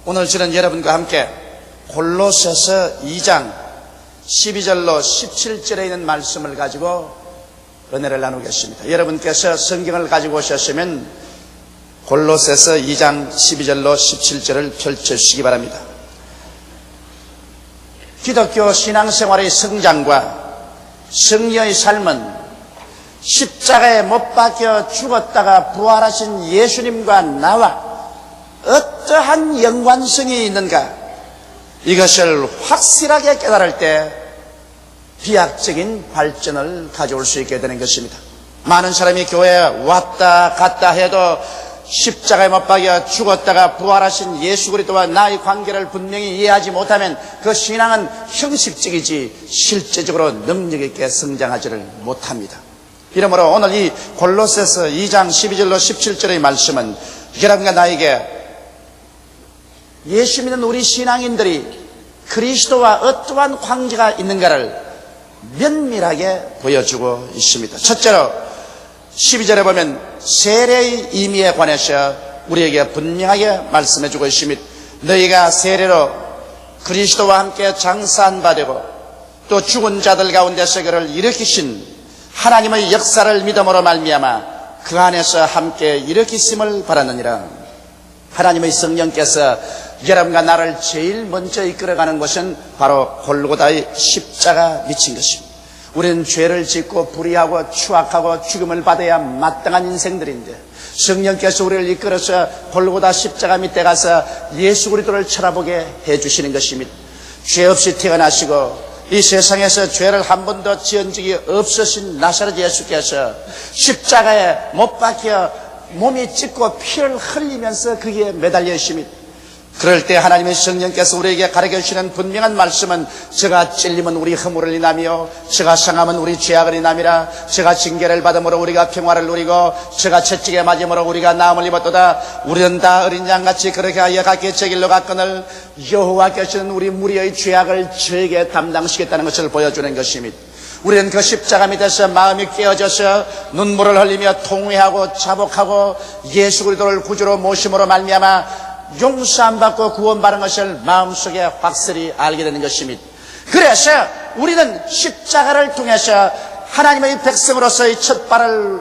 오늘 저는 여러분과 함께 골로새서 2장 12절로 17절에 있는 말씀을 가지고 은혜를 나누겠습니다. 여러분께서 성경을 가지고 오셨으면 골로새서 2장 12절로 17절을 펼쳐주시기 바랍니다. 기독교 신앙생활의 성장과 승리의 삶은 십자가에 못 박혀 죽었다가 부활하신 예수님과 나와 어떠한 연관성이 있는가, 이것을 확실하게 깨달을 때 비약적인 발전을 가져올 수 있게 되는 것입니다. 많은 사람이 교회에 왔다 갔다 해도 십자가에 못 박여 죽었다가 부활하신 예수 그리스도와 나의 관계를 분명히 이해하지 못하면 그 신앙은 형식적이지 실제적으로 능력 있게 성장하지를 못합니다. 이러므로 오늘 이 골로새서 2장 12절로 17절의 말씀은 여러분과 나에게 예수 믿는 우리 신앙인들이 그리스도와 어떠한 관계가 있는가를 면밀하게 보여주고 있습니다. 첫째로 12절에 보면 세례의 의미에 관해서 우리에게 분명하게 말씀해주고 있습니다. 너희가 세례로 그리스도와 함께 장사한 바 되고 또 죽은 자들 가운데서 그를 일으키신 하나님의 역사를 믿음으로 말미암아 그 안에서 함께 일으키심을 바라느니라. 하나님의 성령께서 여러분과 나를 제일 먼저 이끌어가는 것은 바로 골고다의 십자가 미친 것입니다. 우리는 죄를 짓고 불의하고 추악하고 죽음을 받아야 마땅한 인생들인데 성령께서 우리를 이끌어서 골고다 십자가 밑에 가서 예수 그리스도를 쳐다보게 해주시는 것입니다. 죄 없이 태어나시고 이 세상에서 죄를 한 번도 지은 적이 없으신 나사렛 예수께서 십자가에 못 박혀 몸이 찢고 피를 흘리면서 거기에 매달려 있습니다. 그럴 때 하나님의 성령께서 우리에게 가르쳐 주시는 분명한 말씀은 저가 찔림은 우리 허물을 인하며 저가 상함은 우리 죄악을 인함이라. 저가 징계를 받음으로 우리가 평화를 누리고 저가 채찍에 맞음으로 우리가 나음을 입었도다. 우리는 다 어린 양같이 그렇게 하여 각기 제 길로 갔거늘 여호와께서는 우리 무리의 죄악을 저에게 담당시켰다는 것을 보여주는 것입니다. 우리는 그 십자가 밑에서 마음이 깨어져서 눈물을 흘리며 통회하고 자복하고 예수 그리스도를 구주로 모심으로 말미암아 용서함 받고 구원받은 것을 마음속에 확실히 알게 되는 것입니다. 그래서 우리는 십자가를 통해서 하나님의 백성으로서의 첫 발을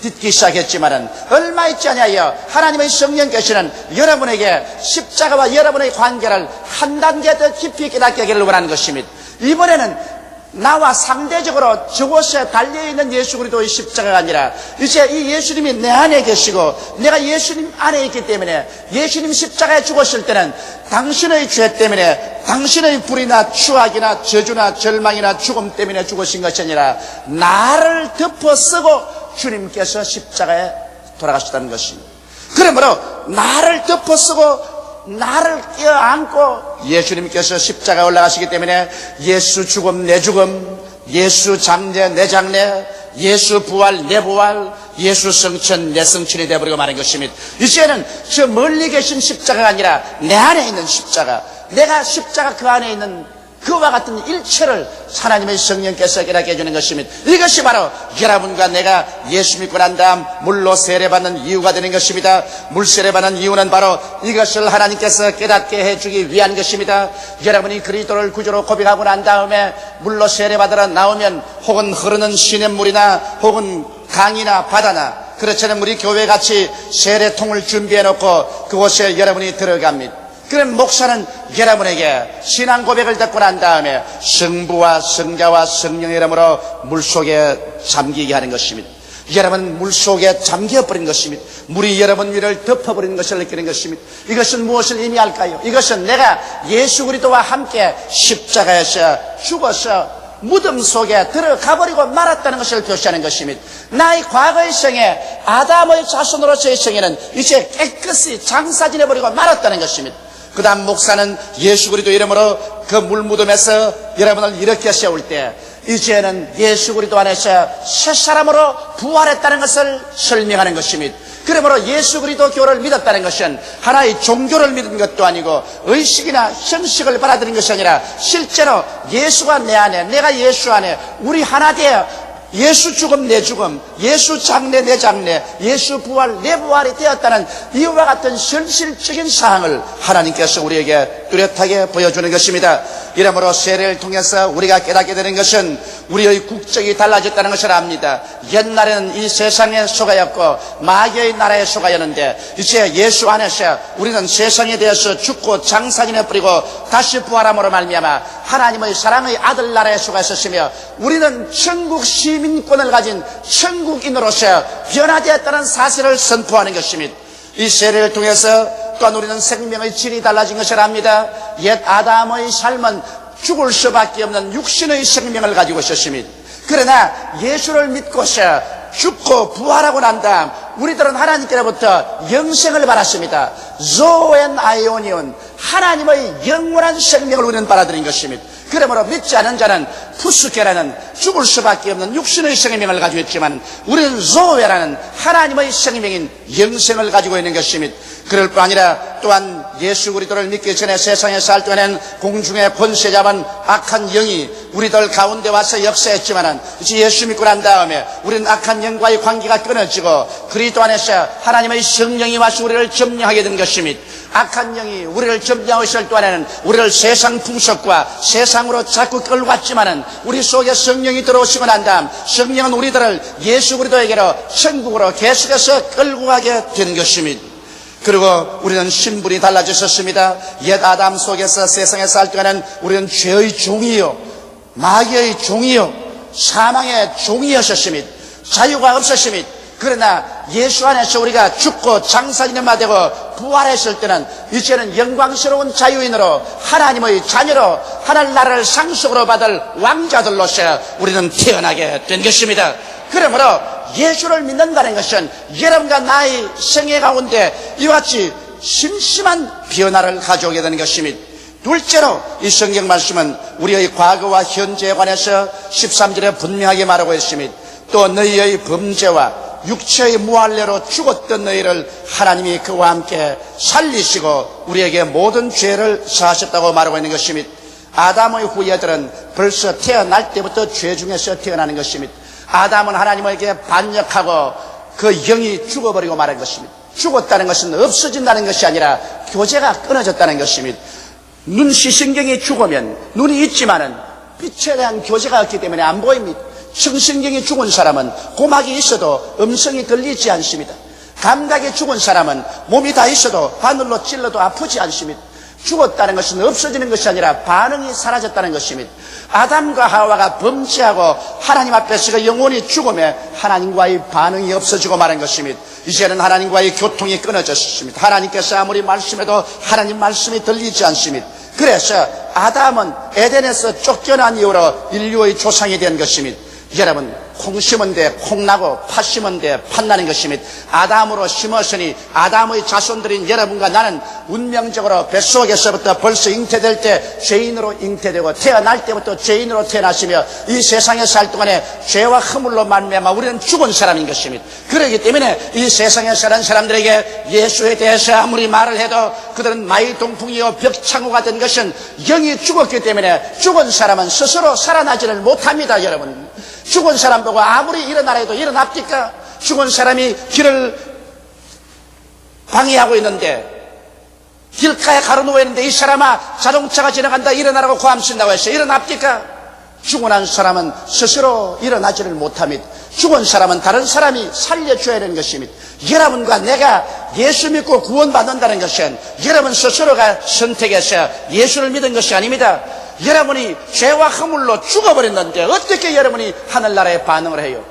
딛기 시작했지만은 얼마 있지 않아요. 하나님의 성령께서는 여러분에게 십자가와 여러분의 관계를 한 단계 더 깊이 깨닫게 하기를 원하는 것입니다. 이번에는 나와 상대적으로 저곳에 달려있는 예수 그리스도의 십자가가 아니라 이제 이 예수님이 내 안에 계시고 내가 예수님 안에 있기 때문에 예수님 십자가에 죽었을 때는 당신의 죄 때문에 당신의 불이나 추악이나 저주나 절망이나 죽음 때문에 죽으신 것이 아니라 나를 덮어쓰고 주님께서 십자가에 돌아가셨다는 것입니다. 그러므로 나를 덮어쓰고 나를 껴안고 예수님께서 십자가에 올라가시기 때문에 예수 죽음 내 죽음, 예수 장례 내 장례, 예수 부활 내 부활, 예수 성천 내 성천이 되어버리고 마는 것입니다. 이제는 저 멀리 계신 십자가가 아니라 내 안에 있는 십자가, 내가 십자가 그 안에 있는 그와 같은 일체를 하나님의 성령께서 깨닫게 해주는 것입니다. 이것이 바로 여러분과 내가 예수 믿고 난 다음 물로 세례받는 이유가 되는 것입니다. 물 세례받는 이유는 바로 이것을 하나님께서 깨닫게 해주기 위한 것입니다. 여러분이 그리스도를 구주로 고백하고 난 다음에 물로 세례받으러 나오면 혹은 흐르는 시냇물이나 혹은 강이나 바다나 그렇지 않으면 우리 교회같이 세례통을 준비해 놓고 그곳에 여러분이 들어갑니다. 그럼 목사는 여러분에게 신앙 고백을 듣고 난 다음에 성부와 성자와 성령의 이름으로 물속에 잠기게 하는 것입니다. 여러분 물속에 잠겨버린 것입니다. 물이 여러분 위를 덮어버리는 것을 느끼는 것입니다. 이것은 무엇을 의미할까요? 이것은 내가 예수 그리스도와 함께 십자가에서 죽어서 무덤 속에 들어가버리고 말았다는 것을 표시하는 것입니다. 나의 과거의 생에 아담의 자손으로서의 생에는 이제 깨끗이 장사지내버리고 말았다는 것입니다. 그 다음 목사는 예수 그리스도 이름으로 그 물무덤에서 여러분을 일으켜 세울 때 이제는 예수 그리스도 안에서 새 사람으로 부활했다는 것을 설명하는 것입니다. 그러므로 예수 그리스도 교를 믿었다는 것은 하나의 종교를 믿은 것도 아니고 의식이나 형식을 받아들인 것이 아니라 실제로 예수가 내 안에 내가 예수 안에 우리 하나 되어 예수 죽음 내 죽음, 예수 장례 내 장례, 예수 부활 내 부활이 되었다는 이와 같은 현실적인 사항을 하나님께서 우리에게 뚜렷하게 보여주는 것입니다. 이러므로 세례를 통해서 우리가 깨닫게 되는 것은 우리의 국적이 달라졌다는 것을 압니다. 옛날에는 이 세상에 속하였고 마귀의 나라에 속하였는데 이제 예수 안에서 우리는 세상에 대해서 죽고 장사진에 뿌리고 다시 부활함으로 말미암아 하나님의 사랑의 아들 나라에 속하였으며 우리는 천국 시민권을 가진 천국인으로서 변화되었다는 사실을 선포하는 것입니다. 이 세례를 통해서 또한 우리는 생명의 질이 달라진 것을 압니다. 옛 아담의 삶은 죽을 수밖에 없는 육신의 생명을 가지고 있었습니다. 그러나 예수를 믿고서 죽고 부활하고 난 다음 우리들은 하나님께로부터 영생을 받았습니다. 조엔 아이오니온, 하나님의 영원한 생명을 우리는 받아들인 것입니다. 그러므로 믿지 않은 자는 푸스케라는 죽을 수밖에 없는 육신의 생명을 가지고 있지만 우리는 조에라는 하나님의 생명인 영생을 가지고 있는 것입니다. 그럴 뿐 아니라 또한 예수 그리스도를 믿기 전에 세상에 살 때는 공중의 권세 잡은 악한 영이 우리들 가운데 와서 역사했지만 이제 예수 믿고 난 다음에 우리는 악한 영과의 관계가 끊어지고 그리스도 안에서 하나님의 성령이 와서 우리를 점령하게 된 것입니다. 악한 영이 우리를 점령하고 있을 동안에는 우리를 세상 풍속과 세상으로 자꾸 끌고 갔지만은 우리 속에 성령이 들어오시고 난 다음 성령은 우리들을 예수 그리스도에게로 천국으로 계속해서 끌고 가게 된 것입니다. 그리고 우리는 신분이 달라졌었습니다. 옛 아담 속에서 세상에 살 때는 우리는 죄의 종이요, 마귀의 종이요, 사망의 종이었습니다. 자유가 없었습니다. 그러나 예수 안에서 우리가 죽고 장사지념화 되고 부활했을 때는 이제는 영광스러운 자유인으로 하나님의 자녀로 하늘나라를 상속으로 받을 왕자들로서 우리는 태어나게 된 것입니다. 그러므로 예수를 믿는다는 것은 여러분과 나의 생애 가운데 이와 같이 심심한 변화를 가져오게 되는 것입니다. 둘째로 이 성경 말씀은 우리의 과거와 현재에 관해서 13절에 분명하게 말하고 있습니다. 또 너희의 범죄와 육체의 무할례로 죽었던 너희를 하나님이 그와 함께 살리시고 우리에게 모든 죄를 사하셨다고 말하고 있는 것입니다. 아담의 후예들은 벌써 태어날 때부터 죄 중에서 태어나는 것입니다. 아담은 하나님에게 반역하고 그 영이 죽어버리고 말한 것입니다. 죽었다는 것은 없어진다는 것이 아니라 교제가 끊어졌다는 것입니다. 눈 시신경이 죽으면 눈이 있지만은 빛에 대한 교제가 없기 때문에 안 보입니다. 청신경이 죽은 사람은 고막이 있어도 음성이 들리지 않습니다. 감각이 죽은 사람은 몸이 다 있어도 바늘로 찔러도 아프지 않습니다. 죽었다는 것은 없어지는 것이 아니라 반응이 사라졌다는 것입니다. 아담과 하와가 범죄하고 하나님 앞에서 영원히 죽음에 하나님과의 반응이 없어지고 말한 것입니다. 이제는 하나님과의 교통이 끊어졌습니다. 하나님께서 아무리 말씀해도 하나님 말씀이 들리지 않습니다. 그래서 아담은 에덴에서 쫓겨난 이후로 인류의 조상이 된 것입니다. 여러분, 콩 심은 데 콩나고 팥 심은 데 팥나는 것입니다. 아담으로 심었으니 아담의 자손들인 여러분과 나는 운명적으로 뱃속에서부터 벌써 잉태될 때 죄인으로 잉태되고 태어날 때부터 죄인으로 태어났으며 이 세상에 살 동안에 죄와 허물로 말미암아 우리는 죽은 사람인 것입니다. 그렇기 때문에 이 세상에 사는 사람들에게 예수에 대해서 아무리 말을 해도 그들은 마이동풍이요 벽창호가 된 것은 영이 죽었기 때문에 죽은 사람은 스스로 살아나지를 못합니다. 여러분, 죽은 사람 보고 아무리 일어나라 해도 일어납니까? 죽은 사람이 길을 방해하고 있는데 길가에 가로누워 있는데 이 사람아 자동차가 지나간다 일어나라고 고함친다고 했어요. 일어납니까? 죽고 난 사람은 스스로 일어나지를 못합니다. 죽은 사람은 다른 사람이 살려줘야 되는 것입니다. 여러분과 내가 예수 믿고 구원받는다는 것은 여러분 스스로가 선택해서 예수를 믿은 것이 아닙니다. 여러분이 죄와 허물로 죽어버렸는데 어떻게 여러분이 하늘나라에 반응을 해요?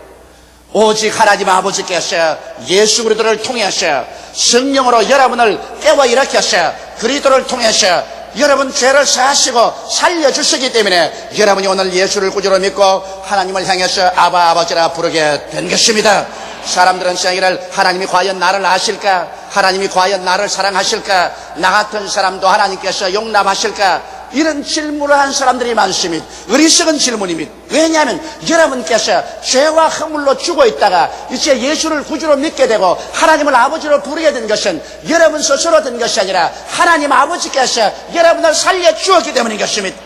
오직 하나님 아버지께서 예수 그리스도를 통해서 성령으로 여러분을 깨워 일으켜서 그리스도를 통해서 여러분 죄를 사하시고 살려주시기 때문에 여러분이 오늘 예수를 구주로 믿고 하나님을 향해서 아바 아버지라 부르게 된 것입니다. 사람들은 생각을 하나님이 과연 나를 아실까? 하나님이 과연 나를 사랑하실까? 나 같은 사람도 하나님께서 용납하실까? 이런 질문을 한 사람들이 많습니다. 어리석은 질문입니다. 왜냐하면 여러분께서 죄와 허물로 죽어 있다가 이제 예수를 구주로 믿게 되고 하나님을 아버지로 부르게 된 것은 여러분 스스로 된 것이 아니라 하나님 아버지께서 여러분을 살려 주었기 때문인 것입니다.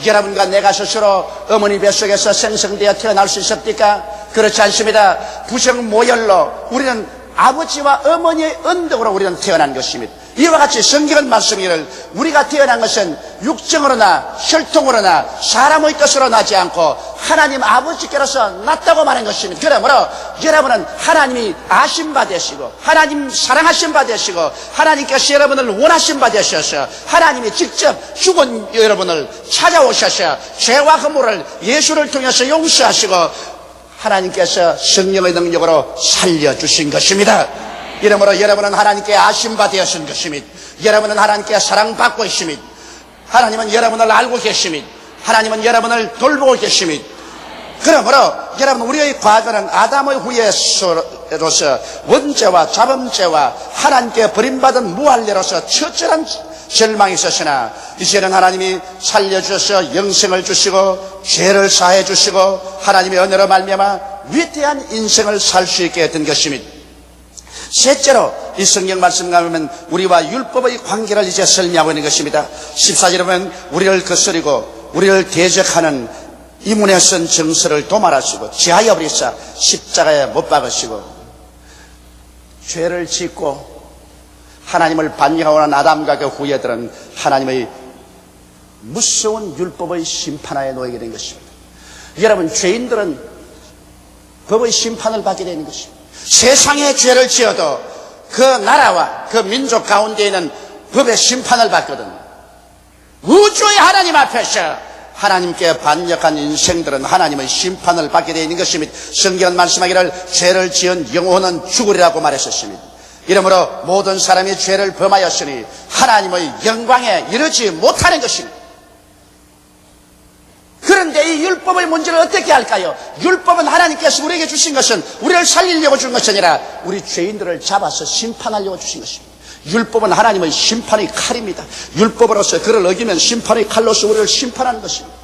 여러분과 내가 스스로 어머니 뱃속에서 생성되어 태어날 수 있습니까? 그렇지 않습니다. 부정 모혈로 우리는 아버지와 어머니의 언덕으로 우리는 태어난 것입니다. 이와 같이 성경은 말씀이기를 우리가 태어난 것은 육정으로나 혈통으로나 사람의 뜻으로 나지 않고 하나님 아버지께로서 났다고 말한 것입니다. 그러므로 여러분은 하나님이 아신 바 되시고 하나님 사랑하신 바 되시고 하나님께서 여러분을 원하신 바 되셔서 하나님이 직접 죽은 여러분을 찾아오셔서 죄와 허물을 예수를 통해서 용서하시고 하나님께서 성령의 능력으로 살려주신 것입니다. 이러므로 여러분은 하나님께 아신 바 되었은 것입니다. 여러분은 하나님께 사랑받고 있습니다. 하나님은 여러분을 알고 계십니다. 하나님은 여러분을 돌보고 계십니다. 그러므로 여러분 우리의 과거는 아담의 후예로서 원죄와 자범죄와 하나님께 버림받은 무할례로서 처절한 절망이 있었으나 이제는 하나님이 살려주셔서 영생을 주시고 죄를 사해 주시고 하나님의 은혜로 말미암아 위대한 인생을 살 수 있게 된 것입니다. 셋째로 이 성경 말씀 가면 우리와 율법의 관계를 이제 설명하고 있는 것입니다. 14절에 보면 우리를 거스리고 우리를 대적하는 이문에 쓴 정서를 도말하시고 지하여 버리사 십자가에 못 박으시고 죄를 짓고 하나님을 반역하고 난 아담과 그 후예들은 하나님의 무서운 율법의 심판하에 놓이게 된 것입니다. 여러분 죄인들은 법의 심판을 받게 되는 것입니다. 세상에 죄를 지어도 그 나라와 그 민족 가운데에는 법의 심판을 받거든. 우주의 하나님 앞에서 하나님께 반역한 인생들은 하나님의 심판을 받게 되어 있는 것입니다. 성경은 말씀하기를 죄를 지은 영혼은 죽으리라고 말했었습니다. 이러므로 모든 사람이 죄를 범하였으니 하나님의 영광에 이르지 못하는 것입니다. 그런데 이 율법의 문제를 어떻게 할까요? 율법은 하나님께서 우리에게 주신 것은 우리를 살리려고 준 것이 아니라 우리 죄인들을 잡아서 심판하려고 주신 것입니다. 율법은 하나님의 심판의 칼입니다. 율법으로서 그를 어기면 심판의 칼로서 우리를 심판하는 것입니다.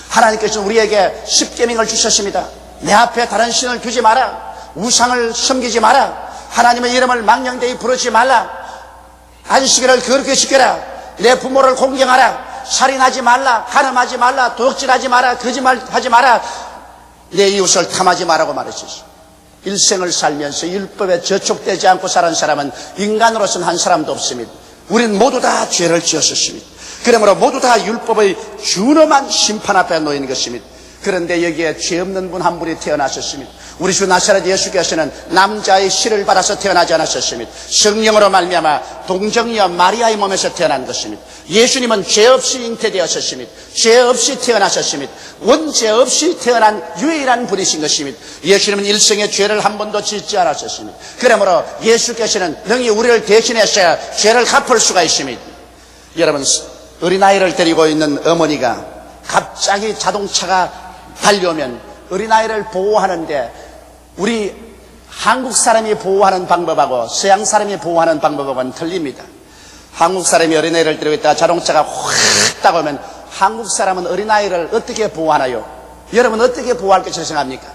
하나님께서 우리에게 십계명을 주셨습니다. 내 앞에 다른 신을 두지 마라. 우상을 섬기지 마라. 하나님의 이름을 망령되이 부르지 말라. 안식일을 거룩히 지켜라. 내 부모를 공경하라. 살인하지 말라. 간음하지 말라. 도둑질하지 마라. 거짓말하지 마라. 내 이웃을 탐하지 마라고 말했었습니다. 일생을 살면서 율법에 저촉되지 않고 사는 사람은 인간으로서는 한 사람도 없습니다. 우리는 모두 다 죄를 지었었습니다. 그러므로 모두 다 율법의 준엄한 심판 앞에 놓인 것입니다. 그런데 여기에 죄 없는 분 한 분이 태어나셨습니다. 우리 주 나사렛 예수께서는 남자의 씨를 받아서 태어나지 않았었습니다. 성령으로 말미암아 동정녀 마리아의 몸에서 태어난 것입니다. 예수님은 죄 없이 잉태되었었습니다. 죄 없이 태어나셨습니다. 원죄 없이 태어난 유일한 분이신 것입니다. 예수님은 일생에 죄를 한 번도 짓지 않았었습니다. 그러므로 예수께서는 능히 우리를 대신해서 죄를 갚을 수가 있습니다. 여러분, 어린아이를 데리고 있는 어머니가 갑자기 자동차가 달려오면 어린아이를 보호하는데 우리 한국 사람이 보호하는 방법하고 서양 사람이 보호하는 방법하고는 틀립니다. 한국 사람이 어린아이를 데리고 있다가 자동차가 확 다가오면 한국 사람은 어린아이를 어떻게 보호하나요? 여러분 어떻게 보호할 것이라고 생각합니까?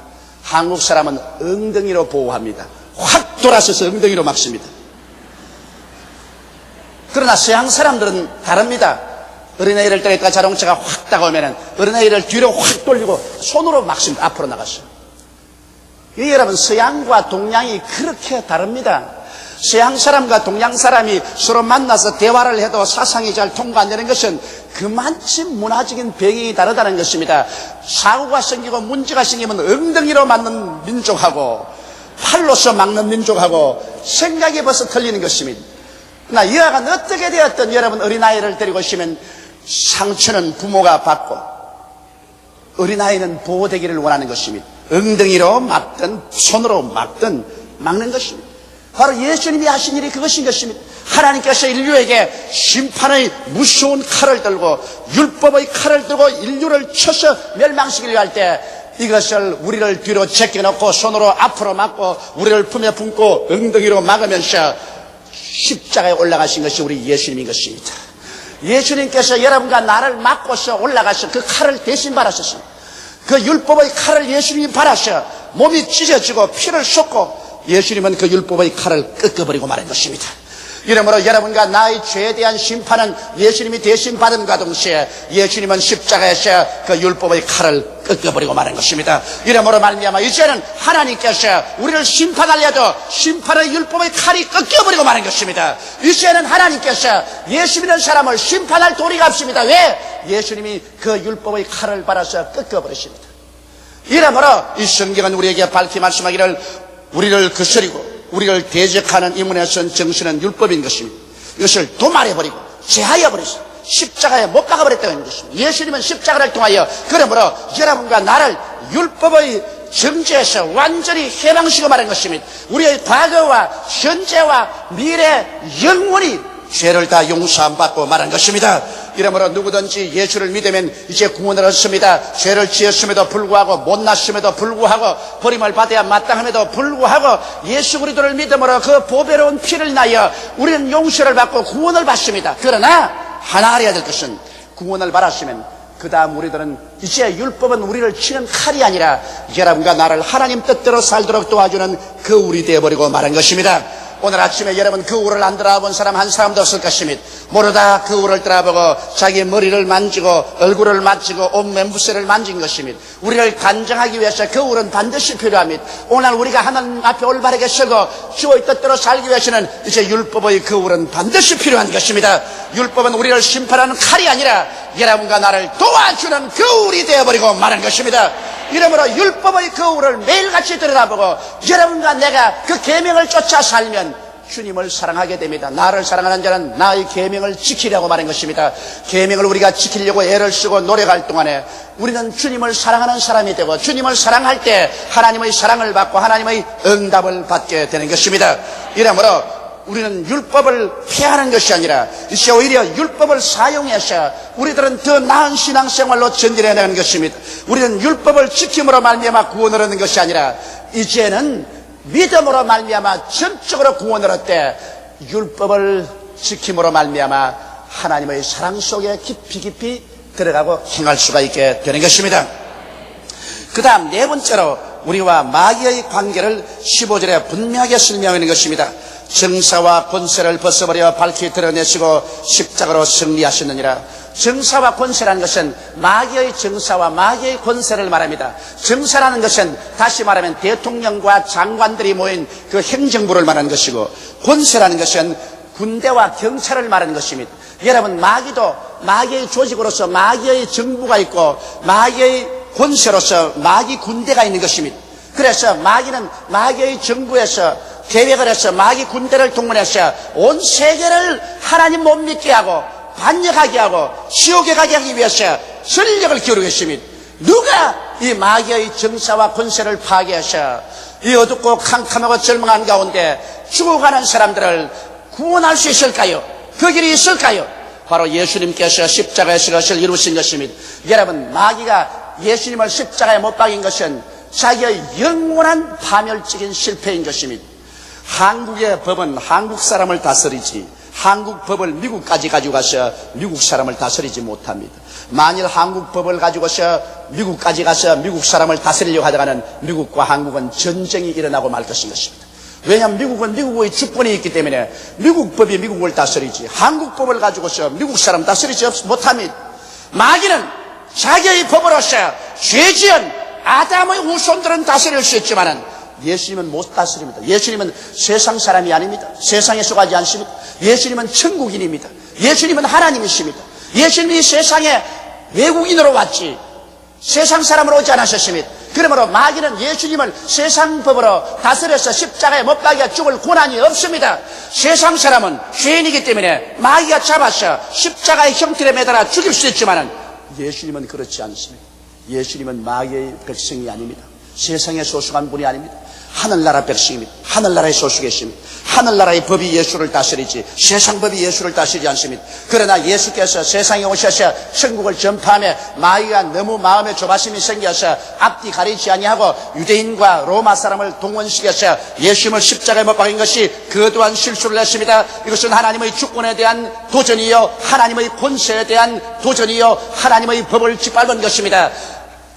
한국 사람은 엉덩이로 보호합니다. 확 돌아서서 엉덩이로 막습니다. 그러나 서양 사람들은 다릅니다. 어린아이를 데리고 있다가 자동차가 확 다가오면 어린아이를 뒤로 확 돌리고 손으로 막습니다. 앞으로 나갔어요. 여러분 서양과 동양이 그렇게 다릅니다. 서양 사람과 동양 사람이 서로 만나서 대화를 해도 사상이 잘 통과 안 되는 것은 그만큼 문화적인 배경이 다르다는 것입니다. 사고가 생기고 문제가 생기면 엉덩이로 맞는 민족하고 팔로서 막는 민족하고 생각이 벌써 틀리는 것입니다. 그러나 여하간 어떻게 되었든 여러분 어린아이를 데리고 오시면 상처는 부모가 받고 어린아이는 보호되기를 원하는 것입니다. 엉덩이로 막든 손으로 막든 막는 것입니다. 바로 예수님이 하신 일이 그것인 것입니다. 하나님께서 인류에게 심판의 무서운 칼을 들고 율법의 칼을 들고 인류를 쳐서 멸망시키려 할 때 이것을 우리를 뒤로 제껴놓고 손으로 앞으로 막고 우리를 품에 품고 엉덩이로 막으면서 십자가에 올라가신 것이 우리 예수님인 것입니다. 예수님께서 여러분과 나를 막고서 올라가서 그 칼을 대신 받았었습니다. 그 율법의 칼을 예수님이 받아서 몸이 찢어지고 피를 쏟고 예수님은 그 율법의 칼을 꺾어버리고 말한 것입니다. 이러므로 여러분과 나의 죄에 대한 심판은 예수님이 대신 받음과 동시에 예수님은 십자가에서 그 율법의 칼을 꺾어버리고 마는 것입니다. 이러므로 말미암아 이제는 하나님께서 우리를 심판하려도 심판의 율법의 칼이 꺾여버리고 마는 것입니다. 이제는 하나님께서 예수 믿는 사람을 심판할 도리가 없습니다. 왜? 예수님이 그 율법의 칼을 받아서 꺾어버리십니다. 이러므로 이 성경은 우리에게 밝히 말씀하기를 우리를 거스리고 우리를 대적하는 이문에 선 정신은 율법인 것입니다. 이것을 도말해버리고 제하여버리고 십자가에 못 박아버렸다는 것입니다. 예수님은 십자가를 통하여 그러므로 여러분과 나를 율법의 정죄에서 완전히 해방시켜 말한 것입니다. 우리의 과거와 현재와 미래 영원히 죄를 다 용서받고 말한 것입니다. 이러므로 누구든지 예수를 믿으면 이제 구원을 얻습니다. 죄를 지었음에도 불구하고 못났음에도 불구하고 버림을 받아야 마땅함에도 불구하고 예수 그리스도를 믿음으로 그 보배로운 피를 나여 우리는 용서를 받고 구원을 받습니다. 그러나 하나 알아야 될 것은 구원을 받았으면 그 다음 우리들은 이제 율법은 우리를 치는 칼이 아니라 여러분과 나를 하나님 뜻대로 살도록 도와주는 그 우리 되어버리고 말한 것입니다. 오늘 아침에 여러분 그 우를 안 들어본 사람 한 사람도 없을 것입니다. 모르다 그 우를 들어보고 자기 머리를 만지고 얼굴을 만지고 온 맨부새를 만진 것입니다. 우리를 단정하기 위해서 그 우는 반드시 필요합니다. 오늘 우리가 하나님 앞에 올바르게 서고 주의 뜻대로 살기 위해서는 이제 율법의 그 우는 반드시 필요한 것입니다. 율법은 우리를 심판하는 칼이 아니라 여러분과 나를 도와주는 그 울이 되어버리고 말한 것입니다. 이러므로 율법의 그 우를 매일같이 들여다보고 여러분과 내가 그 계명을 쫓아 살면 주님을 사랑하게 됩니다. 나를 사랑하는 자는 나의 계명을 지키려고 말한 것입니다. 계명을 우리가 지키려고 애를 쓰고 노력할 동안에 우리는 주님을 사랑하는 사람이 되고 주님을 사랑할 때 하나님의 사랑을 받고 하나님의 응답을 받게 되는 것입니다. 이러므로 우리는 율법을 폐하는 것이 아니라 이제 오히려 율법을 사용해서 우리들은 더 나은 신앙생활로 전진해내는 것입니다. 우리는 율법을 지킴으로 말미암아 구원을 얻는 것이 아니라 이제는 믿음으로 말미암아 전적으로 구원을 얻되 율법을 지킴으로 말미암아 하나님의 사랑 속에 깊이 들어가고 행할 수가 있게 되는 것입니다. 그 다음 네 번째로 우리와 마귀의 관계를 15절에 분명하게 설명하는 것입니다. 정사와 권세를 벗어버려 밝히 드러내시고 십자가로 승리하셨느니라. 정사와 권세라는 것은 마귀의 정사와 마귀의 권세를 말합니다. 정사라는 것은 다시 말하면 대통령과 장관들이 모인 그 행정부를 말하는 것이고, 권세라는 것은 군대와 경찰을 말하는 것입니다. 여러분, 마귀도 마귀의 조직으로서 마귀의 정부가 있고 마귀의 권세로서 마귀 군대가 있는 것입니다. 그래서 마귀는 마귀의 정부에서 계획을 해서 마귀 군대를 동원해서 온 세계를 하나님 못 믿게 하고 반역하게 하고 지옥에 가게 하기 위해서 전력을 기울이고 있습니다. 누가 이 마귀의 정사와 권세를 파괴해서 이 어둡고 캄캄하고 절망한 가운데 죽어가는 사람들을 구원할 수 있을까요? 그 길이 있을까요? 바로 예수님께서 십자가에서 그것을 이루신 것입니다. 여러분, 마귀가 예수님을 십자가에 못 박인 것은 자기의 영원한 파멸적인 실패인 것입니다. 한국의 법은 한국 사람을 다스리지 한국 법을 미국까지 가지고 가서 미국 사람을 다스리지 못합니다. 만일 한국 법을 가지고서 미국까지 가서 미국 사람을 다스리려고 하다가는 미국과 한국은 전쟁이 일어나고 말 것인 것입니다. 왜냐하면 미국은 미국의 주권이 있기 때문에 미국 법이 미국을 다스리지 한국 법을 가지고서 미국 사람 다스리지 못합니다. 마귀는 자기의 법으로서 죄지은 아담의 후손들은 다스릴 수 있지만은 예수님은 못 다스립니다. 예수님은 세상 사람이 아닙니다. 세상에 속하지 않습니다. 예수님은 천국인입니다. 예수님은 하나님이십니다. 예수님이 세상에 외국인으로 왔지 세상 사람으로 오지 않으셨습니다. 그러므로 마귀는 예수님을 세상 법으로 다스려서 십자가에 못 박여 죽을 권한이 없습니다. 세상 사람은 죄인이기 때문에 마귀가 잡아서 십자가의 형틀에 매달아 죽일 수 있지만은 예수님은 그렇지 않습니다. 예수님은 마귀의 백성이 아닙니다. 세상에 소속한 분이 아닙니다. 하늘나라 백성입니다. 하늘나라의 소속이십니다. 하늘나라의 법이 예수를 다스리지 세상 법이 예수를 다스리지 않습니다. 그러나 예수께서 세상에 오셔서 천국을 전파하며 마귀가 너무 마음에 조바심이 생겨서 앞뒤 가리지 아니하고 유대인과 로마 사람을 동원시켜서 예수님을 십자가에 못 박인 것이 그 또한 실수를 했습니다. 이것은 하나님의 주권에 대한 도전이요 하나님의 권세에 대한 도전이요 하나님의 법을 짓밟은 것입니다.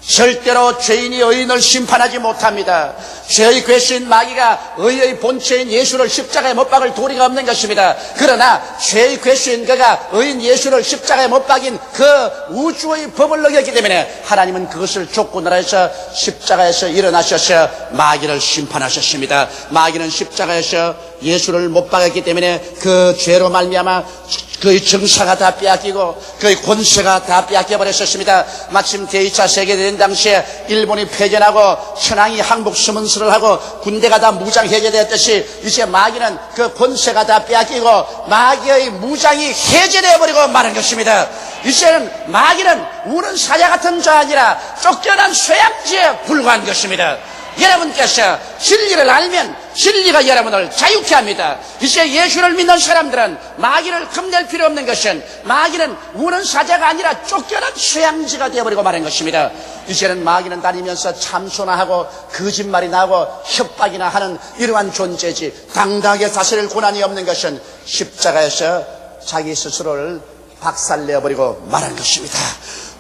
절대로 죄인이 의인을 심판하지 못합니다. 죄의 괴수인 마귀가 의의 본체인 예수를 십자가에 못 박을 도리가 없는 것입니다. 그러나 죄의 괴수인 그가 의인 예수를 십자가에 못 박인 그 우주의 법을 어겼기 때문에 하나님은 그것을 쫓고 나라에서 십자가에서 일어나셔서 마귀를 심판하셨습니다. 마귀는 십자가에서 예수를 못 박았기 때문에 그 죄로 말미암아 그의 정사가 다 빼앗기고 그의 권세가 다 빼앗겨 버렸었습니다. 마침 제2차 세계대전 당시에 일본이 패전하고 천황이 항복 수문서를 하고 군대가 다 무장 해제되었듯이 이제 마귀는 그 권세가 다 빼앗기고 마귀의 무장이 해제되어 버리고 마는 것입니다. 이제는 마귀는 우는 사자 같은 자 아니라 쫓겨난 쇠약지에 불과한 것입니다. 여러분께서 진리를 알면 진리가 여러분을 자유케 합니다. 이제 예수를 믿는 사람들은 마귀를 겁낼 필요 없는 것은 마귀는 우는 사자가 아니라 쫓겨난 쇠양지가 되어버리고 마는 것입니다. 이제는 마귀는 다니면서 참소나 하고 거짓말이 나고 협박이나 하는 이러한 존재지 당당하게 다스릴 고난이 없는 것은 십자가에서 자기 스스로를 박살내어버리고 말한 것입니다.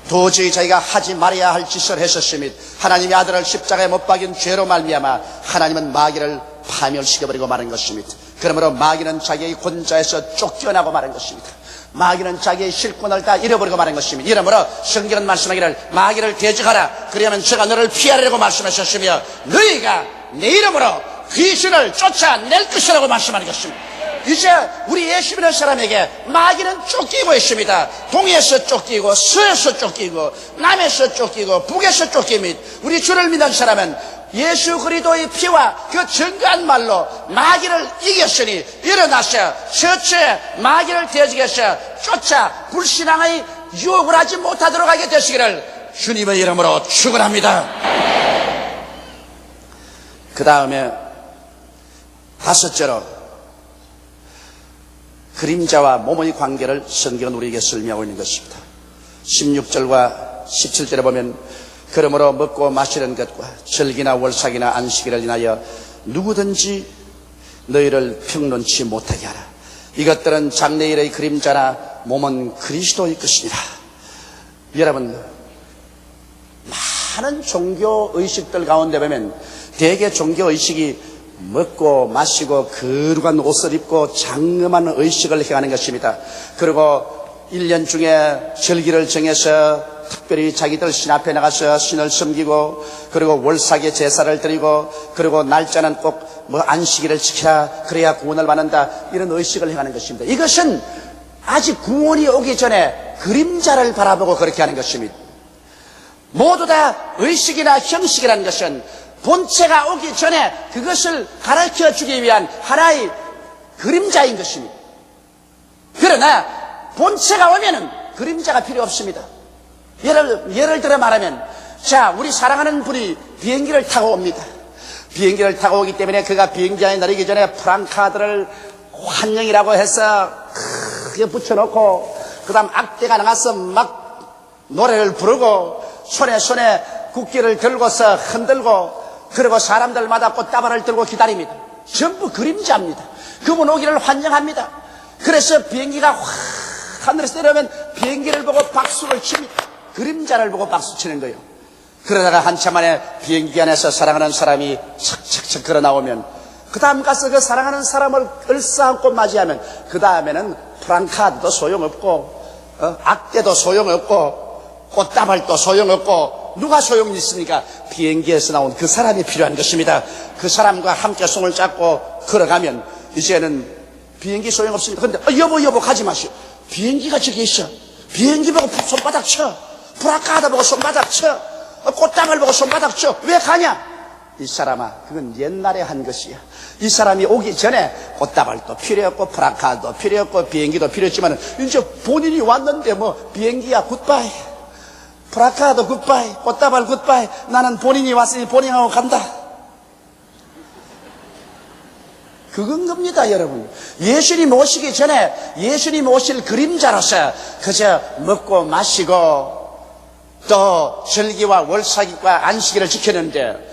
도저히 자기가 하지 말아야 할 짓을 했었으며 하나님의 아들을 십자가에 못 박인 죄로 말미암아 하나님은 마귀를 파멸시켜버리고 마는 것입니다. 그러므로 마귀는 자기의 권좌에서 쫓겨나고 마는 것입니다. 마귀는 자기의 실권을 다 잃어버리고 마는 것입니다. 이러므로 성경은 말씀하기를 마귀를 대적하라 그러면 제가 너를 피하려고 말씀하셨으며 너희가 내 이름으로 귀신을 쫓아낼 것이라고 말씀하는 것입니다. 이제 우리 예수 믿는 사람에게 마귀는 쫓기고 있습니다. 동에서 쫓기고 서에서 쫓기고 남에서 쫓기고 북에서 쫓깁니다. 우리 주를 믿는 사람은 예수 그리스도의 피와 그 증거한 말로 마귀를 이겼으니 일어나서 처처에 마귀를 대적해서 쫓아 불신앙의 유혹을 하지 못하도록 하게 되시기를 주님의 이름으로 축원합니다. 그 다음에 다섯째로 그림자와 몸의 관계를 성경은 우리에게 설명하고 있는 것입니다. 16절과 17절에 보면 그러므로 먹고 마시는 것과 절기나 월삭이나 안식일을 인하여 누구든지 너희를 평론치 못하게 하라. 이것들은 장래일의 그림자나 몸은 그리스도의 것이니라. 여러분, 많은 종교의식들 가운데 보면 대개 종교의식이 먹고 마시고 거룩한 옷을 입고 장엄한 의식을 행하는 것입니다. 그리고 1년 중에 절기를 정해서 특별히 자기들 신 앞에 나가서 신을 섬기고 그리고 월삭에 제사를 드리고 그리고 날짜는 꼭 안식일을 지켜야 그래야 구원을 받는다 이런 의식을 행하는 것입니다. 이것은 아직 구원이 오기 전에 그림자를 바라보고 그렇게 하는 것입니다. 모두 다 의식이나 형식이라는 것은 본체가 오기 전에 그것을 가르쳐 주기 위한 하나의 그림자인 것입니다. 그러나 본체가 오면은 그림자가 필요 없습니다. 예를 들어 말하면 자, 우리 사랑하는 분이 비행기를 타고 옵니다. 비행기를 타고 오기 때문에 그가 비행기에 내리기 전에 프랑카드를 환영이라고 해서 크게 붙여놓고 그 다음 악대가 나가서 막 노래를 부르고 손에 국기를 들고서 흔들고 그리고 사람들마다 꽃다발을 들고 기다립니다. 전부 그림자입니다. 그분 오기를 환영합니다. 그래서 비행기가 확 하늘에서 내려오면 비행기를 보고 박수를 칩니다. 그림자를 보고 박수 치는 거예요. 그러다가 한참 만에 비행기 안에서 사랑하는 사람이 착착착 걸어 나오면 그 다음 가서 그 사랑하는 사람을 얼싸안고 맞이하면 그 다음에는 프랑카드도 소용없고 악대도 소용없고 꽃다발도 소용없고 누가 소용이 있습니까? 비행기에서 나온 그 사람이 필요한 것입니다. 그 사람과 함께 손을 잡고 걸어가면 이제는 비행기 소용없습니다. 그런데 여보 가지 마시오. 비행기가 저기 있어. 비행기 보고 손바닥 쳐. 프라카드 보고 손바닥 쳐. 꽃다발 보고 손바닥 쳐. 왜 가냐? 이 사람아, 그건 옛날에 한 것이야. 이 사람이 오기 전에 꽃다발도 필요 없고 프라카드도 필요 없고 비행기도 필요 없지만 이제 본인이 왔는데 뭐 비행기야 굿바이, 프라카드 굿바이, 꽃다발 굿바이. 나는 본인이 왔으니 본인하고 간다. 그건 겁니다, 여러분. 예수님 오시기 전에 예수님 오실 그림자로서 그저 먹고 마시고 또 절기와 월삭일과 안식일을 지켰는데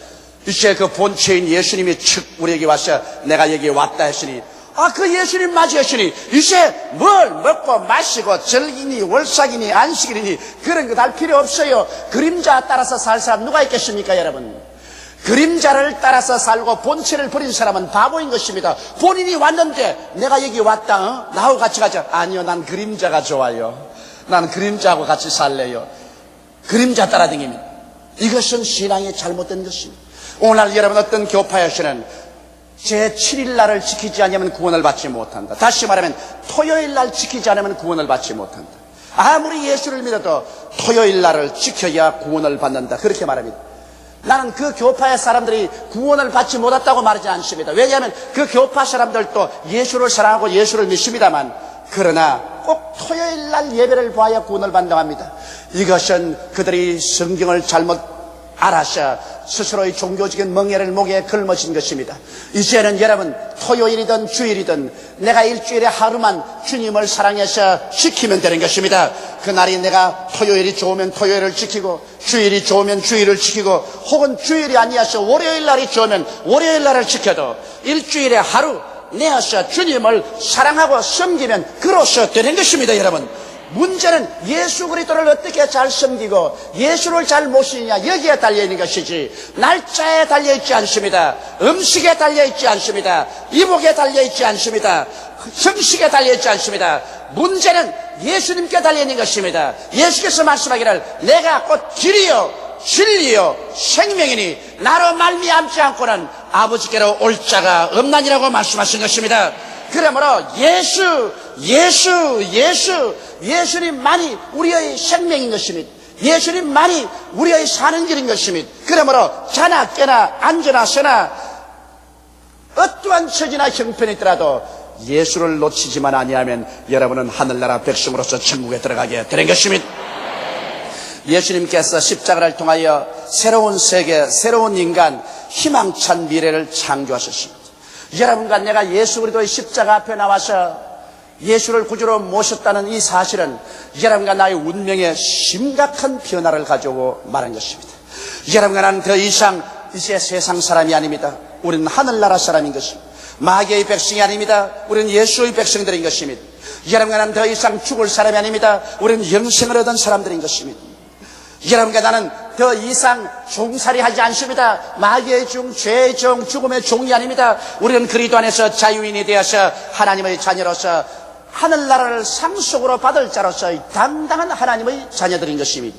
이제 그 본체인 예수님이 즉 우리에게 와서 내가 여기 왔다 했으니 그 예수님 맞으시니 이제 뭘 먹고 마시고 절기니 월삭이니 안식일이니 그런 거 할 필요 없어요. 그림자 따라서 살 사람 누가 있겠습니까, 여러분? 그림자를 따라서 살고 본체를 버린 사람은 바보인 것입니다. 본인이 왔는데 내가 여기 왔다, 나하고 같이 가자. 아니요, 난 그림자가 좋아요. 난 그림자하고 같이 살래요. 그림자 따라다니면 이것은 신앙이 잘못된 것입니다. 오늘 여러분 어떤 교파에서는 제7일날을 지키지 않으면 구원을 받지 못한다. 다시 말하면 토요일날 지키지 않으면 구원을 받지 못한다. 아무리 예수를 믿어도 토요일날을 지켜야 구원을 받는다. 그렇게 말합니다. 나는 그 교파의 사람들이 구원을 받지 못했다고 말하지 않습니다. 왜냐하면 그 교파 사람들도 예수를 사랑하고 예수를 믿습니다만, 그러나 꼭 토요일날 예배를 봐야 구원을 받는다고 합니다. 이것은 그들이 성경을 잘못 알아서 스스로의 종교적인 멍에를 목에 걸머진 것입니다. 이제는 여러분 토요일이든 주일이든 내가 일주일에 하루만 주님을 사랑해서 지키면 되는 것입니다. 그날이 내가 토요일이 좋으면 토요일을 지키고 주일이 좋으면 주일을 지키고 혹은 주일이 아니어서 월요일날이 좋으면 월요일날을 지켜도 일주일에 하루 내어서 주님을 사랑하고 섬기면 그로서 되는 것입니다. 여러분, 문제는 예수 그리스도를 어떻게 잘 섬기고 예수를 잘 모시느냐, 여기에 달려있는 것이지 날짜에 달려있지 않습니다. 음식에 달려있지 않습니다. 이복에 달려있지 않습니다. 형식에 달려있지 않습니다. 문제는 예수님께 달려있는 것입니다. 예수께서 말씀하기를 내가 곧 길이요 진리요 생명이니 나로 말미암지 않고는 아버지께로 올 자가 없나니라고 말씀하신 것입니다. 그러므로 예수님만이 우리의 생명인 것입니다. 예수님만이 우리의 사는 길인 것입니다. 그러므로 자나 깨나 앉으나 서나 어떠한 처지나 형편이 있더라도 예수를 놓치지만 아니하면 여러분은 하늘나라 백성으로서 천국에 들어가게 되는 것입니다. 예수님께서 십자가를 통하여 새로운 세계, 새로운 인간, 희망찬 미래를 창조하셨습니다. 여러분과 내가 예수 그리스도의 십자가 앞에 나와서 예수를 구주로 모셨다는 이 사실은 여러분과 나의 운명에 심각한 변화를 가져오고 말한 것입니다. 여러분과 나는 더 이상 이제 세상 사람이 아닙니다. 우리는 하늘나라 사람인 것입니다. 마귀의 백성이 아닙니다. 우리는 예수의 백성들인 것입니다. 여러분과 나는 더 이상 죽을 사람이 아닙니다. 우리는 영생을 얻은 사람들인 것입니다. 여러분과 나는 더 이상 종살이 하지 않습니다. 마귀의 종, 죄의 종, 죽음의 종이 아닙니다. 우리는 그리스도 안에서 자유인이 되어서 하나님의 자녀로서 하늘나라를 상속으로 받을 자로서 당당한 하나님의 자녀들인 것입니다.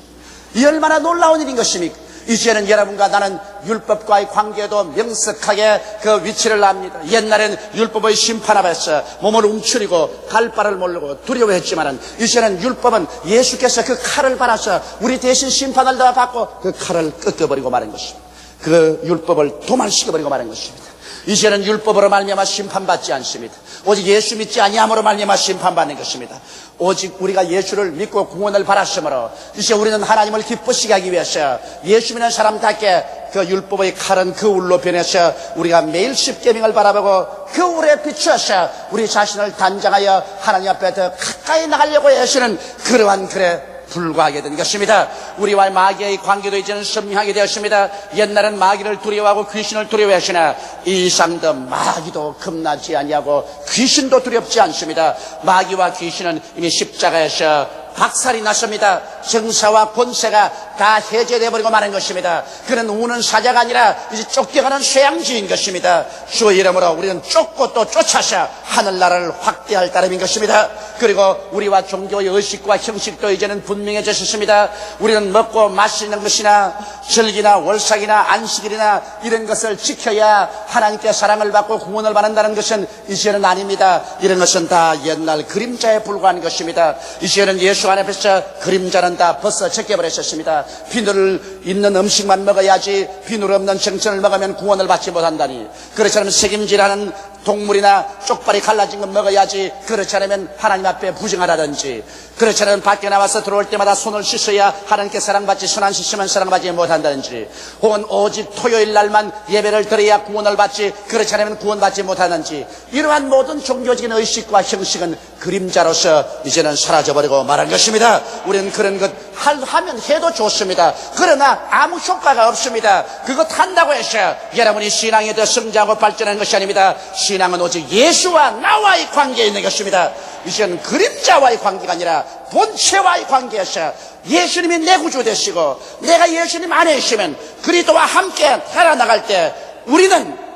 이 얼마나 놀라운 일인 것입니까? 이제는 여러분과 나는 율법과의 관계도 명석하게 그 위치를 압니다. 옛날엔 율법의 심판 앞에서 몸을 움츠리고 갈 바를 모르고 두려워했지만은 이제는 율법은 예수께서 그 칼을 받아서 우리 대신 심판을 다 받고 그 칼을 꺾어버리고 마는 것입니다. 그 율법을 도말시켜버리고 마는 것입니다. 이제는 율법으로 말미암아 심판받지 않습니다. 오직 예수 믿지 아니함으로 말미암아 심판받는 것입니다. 오직 우리가 예수를 믿고 구원을 받았으므로 이제 우리는 하나님을 기쁘시게 하기 위해서 예수 믿는 사람답게 그 율법의 칼은 그 울로 변해서 우리가 매일 십계명을 바라보고 그 울에 비추어서 우리 자신을 단장하여 하나님 앞에 더 가까이 나가려고 하시는 그러한 글에 불과하게 된 것입니다. 우리와 마귀의 관계도 이제는 선명하게 되었습니다. 옛날엔 마귀를 두려워하고 귀신을 두려워하시나 이 이상도 마귀도 겁나지 아니하고 귀신도 두렵지 않습니다. 마귀와 귀신은 이미 십자가에서 박살이 났습니다. 정사와 권세가 다 해제되어 버리고 마는 것입니다. 그는 우는 사자가 아니라 이제 쫓겨가는 쇠양지인 것입니다. 주의 이름으로 우리는 쫓고 또 쫓아서 하늘나라를 확대할 따름인 것입니다. 그리고 우리와 종교의 의식과 형식도 이제는 분명해졌습니다. 우리는 먹고 마시는 것이나 절기나 월삭이나 안식일이나 이런 것을 지켜야 하나님께 사랑을 받고 구원을 받는다는 것은 이제는 아닙니다. 이런 것은 다 옛날 그림자에 불과한 것입니다. 이제는 예수 안에서 그림자는 다 벗어 제껴버렸습니다. 비늘 있는 음식만 먹어야지 비늘 없는 정천을 먹으면 구원을 받지 못한다니, 그렇지 않으면 책임지라는 동물이나 쪽발이 갈라진 것 먹어야지, 그렇지 않으면 하나님 앞에 부정하라든지, 그렇지 않으면 밖에 나와서 들어올 때마다 손을 씻어야 하나님께 사랑받지, 손 안 씻으면 사랑받지 못한다든지, 혹은 오직 토요일 날만 예배를 드려야 구원을 받지, 그렇지 않으면 구원받지 못하는지, 이러한 모든 종교적인 의식과 형식은 그림자로서 이제는 사라져버리고 말한 것입니다. 우리는 그런 것 하면 해도 좋습니다. 그러나 아무 효과가 없습니다. 그것 한다고 해서 여러분이 신앙에 더 성장하고 발전하는 것이 아닙니다. 신앙은 오직 예수와 나와의 관계에 있는 것입니다. 이제는 그림자와의 관계가 아니라 본체와의 관계에서 예수님이 내 구주 되시고 내가 예수님 안에 있으면 그리스도와 함께 살아나갈 때 우리는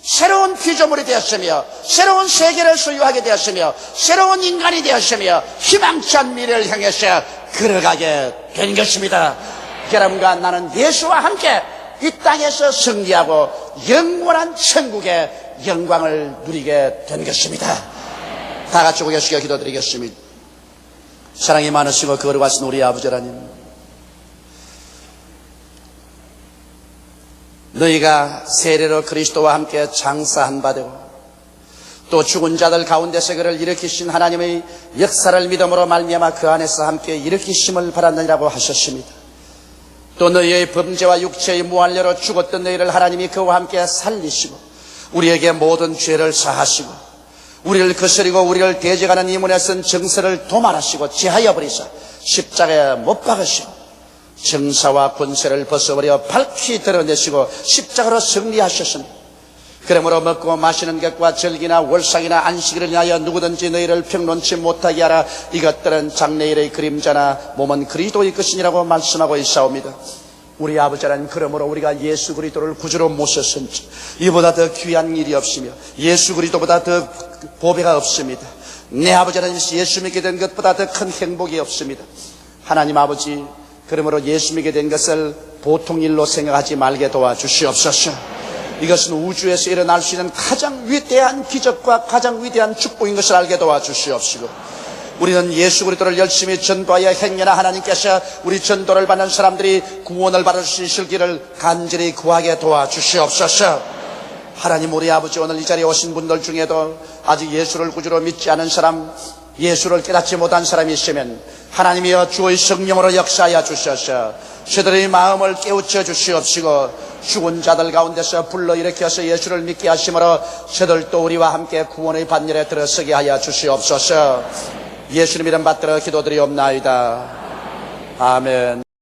새로운 피조물이 되었으며 새로운 세계를 소유하게 되었으며 새로운 인간이 되었으며 희망찬 미래를 향해서 걸어가게 된 것입니다. 여러분과 나는 예수와 함께 이 땅에서 승리하고 영원한 천국의 영광을 누리게 된 것입니다. 다 같이 고개 숙여 기도드리겠습니다. 사랑이 많으시고 거룩하신 우리 아버지 하나님, 너희가 세례로 그리스도와 함께 장사한 바 되고 또 죽은 자들 가운데서 그를 일으키신 하나님의 역사를 믿음으로 말미암아 그 안에서 함께 일으키심을 바란다니라고 하셨습니다. 또 너희의 범죄와 육체의 무한례로 죽었던 너희를 하나님이 그와 함께 살리시고 우리에게 모든 죄를 사하시고 우리를 거스리고 우리를 대적하는 이문에 쓴 정서를 도말하시고 제하여 버리사 십자가에 못 박으시고 정사와 권세를 벗어버려 밝히 드러내시고 십자가로 승리하셨습니다. 그러므로 먹고 마시는 것과 절기나 월삭이나 안식일을 인하여 누구든지 너희를 평론치 못하게 하라. 이것들은 장래일의 그림자나 몸은 그리스도의 것이니라고 말씀하고 있사옵니다. 우리 아버지 하나님, 그러므로 우리가 예수 그리스도를 구주로 모셨은지 이보다 더 귀한 일이 없으며 예수 그리스도보다 더 보배가 없습니다. 내 아버지 하나님, 예수 믿게 된 것보다 더 큰 행복이 없습니다. 하나님 아버지, 그러므로 예수 믿게 된 것을 보통 일로 생각하지 말게 도와주시옵소서. 이것은 우주에서 일어날 수 있는 가장 위대한 기적과 가장 위대한 축복인 것을 알게 도와주시옵시고 우리는 예수 그리스도를 열심히 전도하여 행여나 하나님께서 우리 전도를 받는 사람들이 구원을 받을 수 있을 길을 간절히 구하게 도와주시옵소서. 하나님, 우리 아버지, 오늘 이 자리에 오신 분들 중에도 아직 예수를 구주로 믿지 않은 사람, 예수를 깨닫지 못한 사람이 있으면 하나님이여 주의 성령으로 역사하여 주셔서 저들의 마음을 깨우쳐 주시옵시고 죽은 자들 가운데서 불러일으켜서 예수를 믿게 하심으로 저들도 우리와 함께 구원의 반열에 들어서게 하여 주시옵소서. 예수님 이름 받들어 기도드리옵나이다. 아멘.